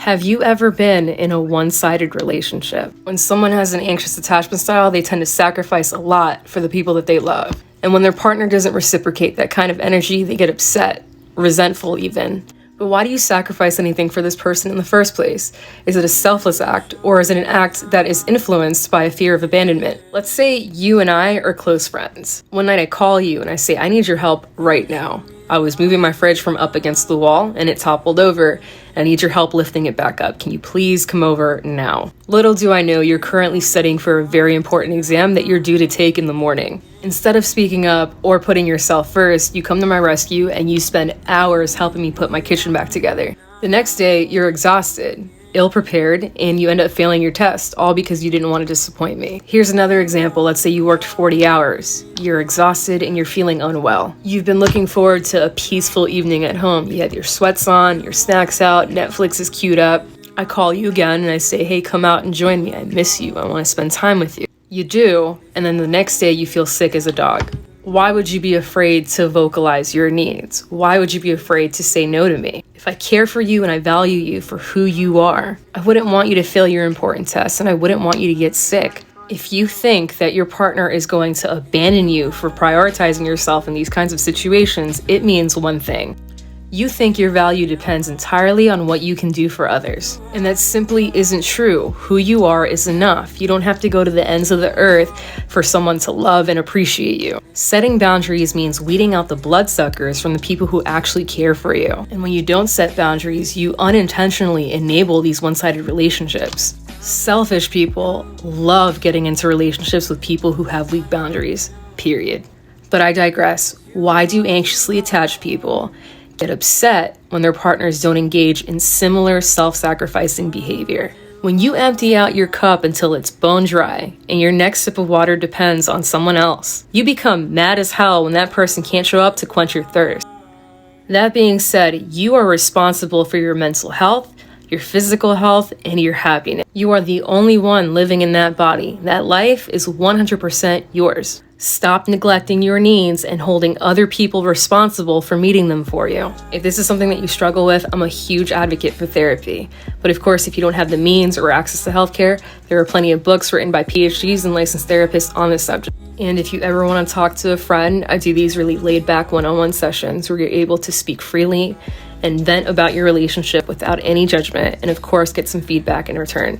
Have you ever been in a one-sided relationship? When someone has an anxious attachment style, they tend to sacrifice a lot for the people that they love. And when their partner doesn't reciprocate that kind of energy, they get upset, resentful even. But why do you sacrifice anything for this person in the first place? Is it a selfless act, or is it an act that is influenced by a fear of abandonment? Let's say you and I are close friends. One night I call you and I say, I need your help right now. I was moving my fridge from up against the wall and it toppled over. I need your help lifting it back up. Can you please come over now? Little do I know you're currently studying for a very important exam that you're due to take in the morning. Instead of speaking up or putting yourself first, you come to my rescue and you spend hours helping me put my kitchen back together. The next day, you're exhausted, ill-prepared, and you end up failing your test, all because you didn't want to disappoint me. Here's another example. Let's say you worked 40 hours. You're exhausted and you're feeling unwell. You've been looking forward to a peaceful evening at home. You had your sweats on, your snacks out, Netflix is queued up. I call you again and I say, hey, come out and join me. I miss you. I want to spend time with you. You do, and then the next day you feel sick as a dog. Why would you be afraid to vocalize your needs? Why would you be afraid to say no to me? If I care for you and I value you for who you are, I wouldn't want you to fail your important tests and I wouldn't want you to get sick. If you think that your partner is going to abandon you for prioritizing yourself in these kinds of situations, it means one thing. You think your value depends entirely on what you can do for others. And that simply isn't true. Who you are is enough. You don't have to go to the ends of the earth for someone to love and appreciate you. Setting boundaries means weeding out the bloodsuckers from the people who actually care for you. And when you don't set boundaries, you unintentionally enable these one-sided relationships. Selfish people love getting into relationships with people who have weak boundaries, period. But I digress. Why do anxiously attached people get upset when their partners don't engage in similar self-sacrificing behavior? When you empty out your cup until it's bone dry and your next sip of water depends on someone else, you become mad as hell when that person can't show up to quench your thirst. That being said, you are responsible for your mental health, your physical health, and your happiness. You are the only one living in that body. That life is 100% yours. Stop neglecting your needs and holding other people responsible for meeting them for you. If this is something that you struggle with, I'm a huge advocate for therapy. But of course, if you don't have the means or access to healthcare, there are plenty of books written by PhDs and licensed therapists on this subject. And if you ever want to talk to a friend, I do these really laid-back one-on-one sessions where you're able to speak freely and vent about your relationship without any judgment, and of course, get some feedback in return.